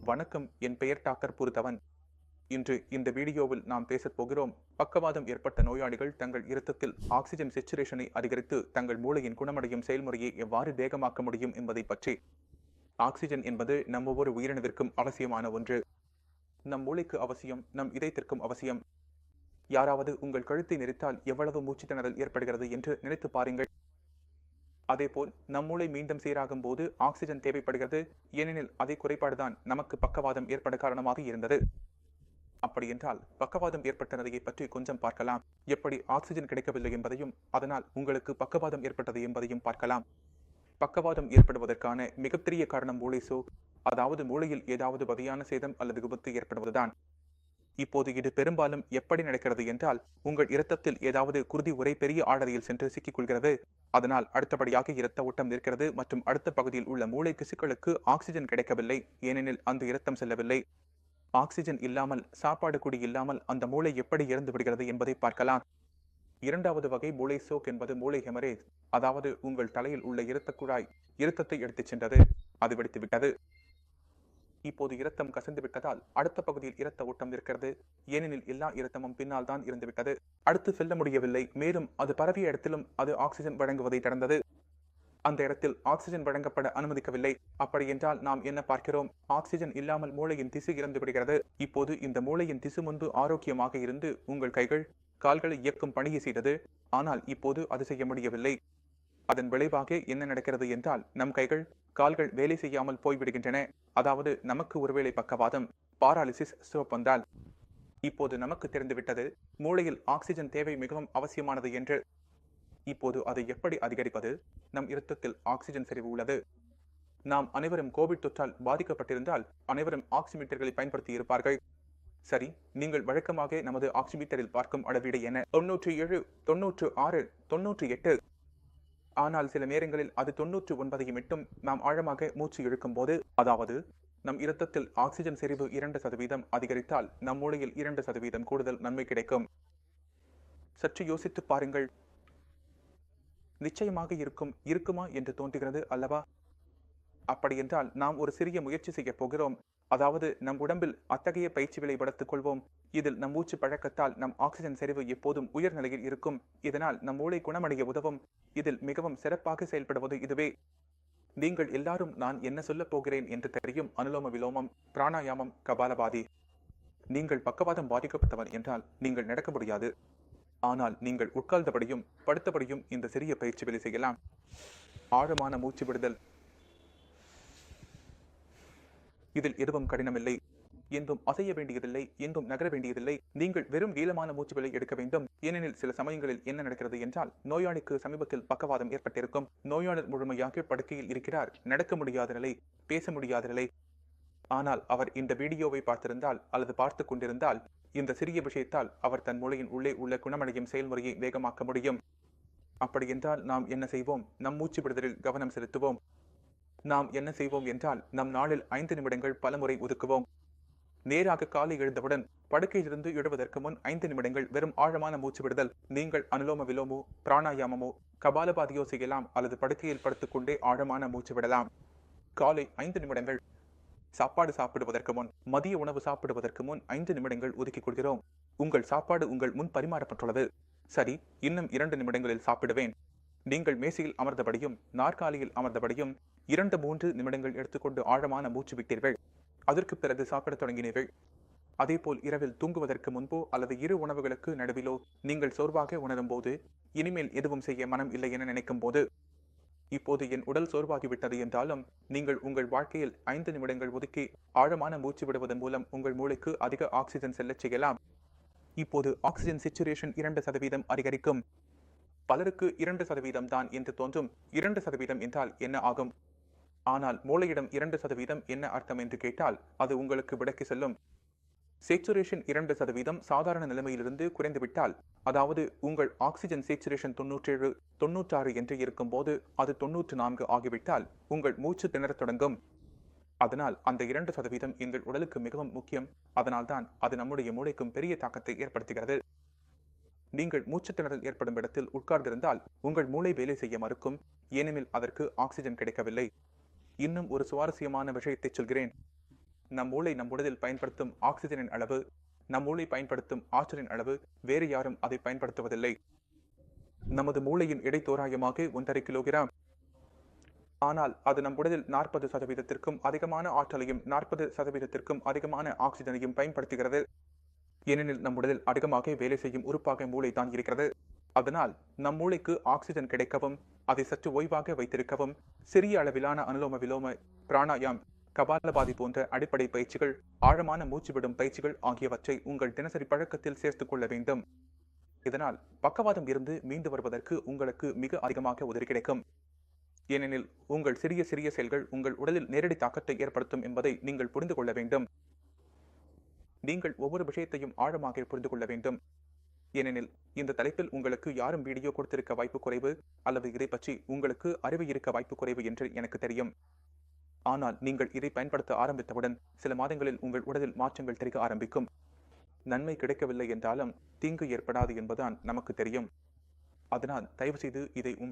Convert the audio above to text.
வணக்கம், என் பெயர் டாக்டர் புருதவன். இன்று இந்த வீடியோவில் நாம் பேசப் போகிறோம், பக்கவாதம் ஏற்பட்ட நோயாளிகள் தங்கள் இரத்தத்தில் ஆக்சிஜன் சேச்சுரேஷனை அதிகரித்து தங்கள் மூளையின் குணமடையும் செயல்முறையை எவ்வாறு வேகமாக்க முடியும் என்பதை பற்றி. ஆக்சிஜன் என்பது நம் ஒவ்வொரு உயிரினத்திற்கும் அவசியமான ஒன்று. நம் மூளைக்கு அவசியம், நம் இதயத்திற்கும் அவசியம். யாராவது உங்கள் கழுத்தை நெரித்தால் எவ்வளவு மூச்சுத் திணறல் ஏற்படுகிறது என்று நினைத்து பாருங்கள். அதேபோல் நம் மூளை மீண்டும் சீராகும் போது ஆக்சிஜன் தேவைப்படுகிறது. ஏனெனில் அதே குறைபாடுதான் நமக்கு பக்கவாதம் ஏற்பட காரணமாக இருந்தது. அப்படியென்றால் பக்கவாதம் ஏற்பட்டதை பற்றி கொஞ்சம் பார்க்கலாம். எப்படி ஆக்சிஜன் கிடைக்கவில்லை என்பதையும் அதனால் உங்களுக்கு பக்கவாதம் ஏற்பட்டது என்பதையும் பார்க்கலாம். பக்கவாதம் ஏற்படுவதற்கான மிகப்பெரிய காரணம் மூளை சோக், அதாவது மூளையில் ஏதாவது வகையான சேதம் அல்லது விபத்து ஏற்படுவதுதான். இப்போது இது பெரும்பாலும் எப்படி நடக்கிறது என்றால், உங்கள் இரத்தத்தில் ஏதாவது குருதி உரை பெரிய ஆர்டரியில் சென்று சிக்கிக்கொள்கிறது. அதனால் அடுத்தபடியாக இரத்த ஓட்டம் நிற்கிறது மற்றும் அடுத்த பகுதியில் உள்ள மூளை திசுக்களுக்கு ஆக்சிஜன் கிடைக்கவில்லை. ஏனெனில் அந்த இரத்தம் செல்லவில்லை. ஆக்சிஜன் இல்லாமல், சாப்பாடு குடி இல்லாமல் அந்த மூளை எப்படி இறந்து விடுகிறது என்பதை பார்க்கலாம். இரண்டாவது வகை மூளை சோக் என்பது மூளை ஹெமரேஜ், அதாவது உங்கள் தலையில் உள்ள இரத்த குழாய் இரத்தத்தை எடுத்துச் சென்றது, அது வெடித்து விட்டது. இப்போது இரத்தம் கசந்து விட்டதால் அடுத்த பகுதியில் இரத்த ஓட்டம் இருக்கிறது. ஏனெனில் எல்லா இரத்தமும் பின்னால் தான் இருந்துவிட்டது. அடுத்து செல்ல முடியவில்லை. மேலும் அது பரவிய இடத்திலும் அது ஆக்சிஜன் வழங்குவதை தடுத்தது. அந்த இடத்தில் ஆக்சிஜன் வழங்கப்பட அனுமதிக்கவில்லை. அப்படி என்றால் நாம் என்ன பார்க்கிறோம்? ஆக்சிஜன் இல்லாமல் மூளையின் திசு இறந்து விடுகிறது. இப்போது இந்த மூளையின் திசு முன்பு ஆரோக்கியமாக இருந்து உங்கள் கைகள் கால்களை இயக்கும் பணியை செய்தது. ஆனால் இப்போது அது செய்ய முடியவில்லை. அதன் விளைவாக என்ன நடக்கிறது என்றால், நம் கைகள் கால்கள் வேலை செய்யாமல் போய்விடுகின்றன. அதாவது நமக்கு ஒருவேளை பக்கவாதம், பாராலிசிஸ், ஸ்ட்ரோக் வந்தால். இப்போது நமக்கு தெரிந்துவிட்டது, மூளையில் ஆக்சிஜன் தேவை மிகவும் அவசியமானது என்று. இப்போது அதை எப்படி அதிகரிப்பது? நம் இரத்தத்தில் ஆக்சிஜன் செறிவு உள்ளது. நாம் அனைவரும் கோவிட் தொற்றால் பாதிக்கப்பட்டிருந்தால் அனைவரும் ஆக்சிமீட்டர்களை பயன்படுத்தி இருப்பார்கள். சரி, நீங்கள் வழக்கமாக நமது ஆக்சிமீட்டரில் பார்க்கும் அளவீடு என்ன? 97, 96, 98. ஆனால் சில நேரங்களில் அது 99 மட்டும். நாம் ஆழமாக மூச்சு இழுக்கும் போது, அதாவது நம் இரத்தத்தில் ஆக்சிஜன் செறிவு 2% அதிகரித்தால் நம் மூளையில் 2% கூடுதல் நன்மை கிடைக்கும். சற்று யோசித்து பாருங்கள். நிச்சயமாக இருக்குமா என்று தோன்றுகிறது அல்லவா? அப்படியென்றால் நாம் ஒரு சிறிய முயற்சி செய்ய போகிறோம். அதாவது நம் உடம்பில் அத்தகைய பயிற்சிகளை வளர்த்துக் கொள்வோம். இதில் நம் மூச்சு பழக்கத்தால் நம் ஆக்சிஜன் செறிவு எப்போதும் உயர் நிலையில் இருக்கும். இதனால் நம் மூளை குணமடைய உதவும். இதில் மிகவும் சிறப்பாக செயல்படுவது இதுவே. நீங்கள் எல்லாரும் நான் என்ன சொல்லப் போகிறேன் என்று தெரியும். அனுலோம விலோமம், பிராணாயாமம், கபாலபாதி. நீங்கள் பக்கவாதம் பாதிக்கப்பட்டவர் என்றால் நீங்கள் நடக்க முடியாது. ஆனால் நீங்கள் உட்கார்ந்தபடியும் படுத்தபடியும் இந்த சிறிய பயிற்சிகளை செய்யலாம். ஆழமான மூச்சு விடுதல். இதில் எதுவும் கடினமில்லை. எங்கும் அசைய வேண்டியதில்லை, எங்கும் நகர வேண்டியதில்லை. நீங்கள் வெறும் நீளமான மூச்சுகளை எடுக்க வேண்டும். ஏனெனில் சில சமயங்களில் என்ன நடக்கிறது என்றால், நோயாளிக்கு சமீபத்தில் பக்கவாதம் ஏற்பட்டிருக்கும். நோயாளர் முழுமையாக படுக்கையில் இருக்கிறார். நடக்க முடியாத நிலை, பேச முடியாத நிலை. ஆனால் அவர் இந்த வீடியோவை பார்த்திருந்தால் அல்லது பார்த்து கொண்டிருந்தால், இந்த சிறிய விஷயத்தால் அவர் தன் மூளையின் உள்ளே உள்ள குணமடையும் செயல்முறையை வேகமாக்க முடியும். அப்படியென்றால் நாம் என்ன செய்வோம்? நம் மூச்சு விடுதலில் கவனம் செலுத்துவோம். நாம் என்ன செய்வோம் என்றால், நம் நாளில் 5 நிமிடங்கள் பலமுறை ஒதுக்குவோம். நேராக காலை எழுந்தவுடன் படுக்கையிலிருந்து எழுவதற்கு முன் 5 நிமிடங்கள் வெறும் ஆழமான மூச்சு விடுதல். நீங்கள் அனுலோம விலோமோ, பிராணாயாமமோ, கபாலபாதியோ செய்யலாம் அல்லது படுக்கையில் படுத்துக்கொண்டே ஆழமான மூச்சு விடலாம். காலை 5 நிமிடங்கள். சாப்பாடு சாப்பிடுவதற்கு முன், மதிய உணவு சாப்பிடுவதற்கு முன் 5 நிமிடங்கள் ஒதுக்கிக் கொள்கிறோம். உங்கள் சாப்பாடு உங்கள் முன் பரிமாறப்பட்டுள்ளது. சரி, இன்னும் 2 நிமிடங்களில் சாப்பிடுவேன். நீங்கள் மேசையில் அமர்ந்தபடியும் நாற்காலியில் அமர்ந்தபடியும் 2-3 நிமிடங்கள் எடுத்துக்கொண்டு ஆழமான மூச்சு விட்டீர்கள். அதற்கு பிறகு சாப்பிடத் தொடங்கினீர்கள். அதேபோல் இரவில் தூங்குவதற்கு முன்போ அல்லது இரு உணவுகளுக்கு நடுவிலோ நீங்கள் சோர்வாக உணரும் போது, இனிமேல் எதுவும் செய்ய மனம் இல்லை என நினைக்கும் போது, இப்போது என் உடல் சோர்வாகிவிட்டது என்றாலும் நீங்கள் உங்கள் வாழ்க்கையில் 5 நிமிடங்கள் ஒதுக்கி ஆழமான மூச்சு விடுவதன் மூலம் உங்கள் மூளைக்கு அதிக ஆக்சிஜன் செல்லச் செய்யலாம். இப்போது ஆக்சிஜன் சேச்சுரேஷன் 2% அதிகரிக்கும். பலருக்கு 2% தான் என்று தோன்றும். 2% என்றால் என்ன ஆகும்? ஆனால் மூளையிடம் 2% என்ன அர்த்தம் என்று கேட்டால் அது உங்களுக்கு விளக்கி செல்லும். சேச்சுரேஷன் 2% சாதாரண நிலைமையிலிருந்து குறைந்துவிட்டால், அதாவது உங்கள் ஆக்சிஜன் சேச்சுரேஷன் 97, 96 என்று இருக்கும் போது அது 94 ஆகிவிட்டால் உங்கள் மூச்சு திணறத் தொடங்கும். அதனால் அந்த 2% எங்கள் உடலுக்கு மிகவும் முக்கியம். அதனால்தான் அது நம்முடைய மூளைக்கும் பெரிய தாக்கத்தை ஏற்படுத்துகிறது. நீங்கள் மூச்சு திணறல் ஏற்படும் இடத்தில் உட்கார்ந்திருந்தால் உங்கள் மூளை வேலை செய்ய மறுக்கும். ஏனெனில் அதற்கு ஆக்சிஜன் கிடைக்கவில்லை. இன்னும் ஒரு சுவாரஸ்யமான விஷயத்தை சொல்கிறேன். நம் மூளை நம் உடலில் பயன்படுத்தும் ஆக்சிஜனின் அளவு, நம் மூளை பயன்படுத்தும் ஆற்றலின் அளவு வேறு யாரும் அதை பயன்படுத்துவதில்லை. நமது மூளையின் எடை தோராயமாக 1.5 கிலோகிராம். ஆனால் அது நம் உடலில் 40% அதிகமான ஆற்றலையும் 40% அதிகமான ஆக்சிஜனையும் பயன்படுத்துகிறது. ஏனெனில் நம் உடலில் அதிகமாக வேலை செய்யும் உறுப்பாக மூளை தான் இருக்கிறது. அதனால் நம் மூளைக்கு ஆக்சிஜன் கிடைக்கவும், அதை சற்று ஓய்வாக வைத்திருக்கவும் சிறிய அளவிலான அனுலோம விலோம, பிராணாயாம், கபாலபாதி போன்ற அடிப்படை பயிற்சிகள், ஆழமான மூச்சு விடும் பயிற்சிகள் ஆகியவற்றை உங்கள் தினசரி பழக்கத்தில் சேர்த்துக் கொள்ள வேண்டும். இதனால் பக்கவாதம் இருந்து மீண்டு வருவதற்கு உங்களுக்கு மிக அதிகமாக உதவி கிடைக்கும். ஏனெனில் உங்கள் சிறிய சிறிய செயல்கள் உங்கள் உடலில் நேரடி தாக்கத்தை ஏற்படுத்தும் என்பதை நீங்கள் புரிந்து கொள்ள வேண்டும். நீங்கள் ஒவ்வொரு விஷயத்தையும் ஆழமாக புரிந்து கொள்ள வேண்டும். ஏனெனில் இந்த தலைப்பில் உங்களுக்கு யாரும் வீடியோ கொடுத்திருக்க வாய்ப்பு குறைவு, அல்லது இதை பற்றி உங்களுக்கு அறிவு இருக்க வாய்ப்பு குறைவு என்று எனக்கு தெரியும். ஆனால் நீங்கள் இதை பயன்படுத்த ஆரம்பித்தவுடன் சில மாதங்களில் உங்கள் உடலில் மாற்றங்கள் தெரிவிக்க ஆரம்பிக்கும். நன்மை கிடைக்கவில்லை என்றாலும் தீங்கு ஏற்படாது என்பதுதான் நமக்கு தெரியும். அதனால் தயவு செய்து இதை உங்கள்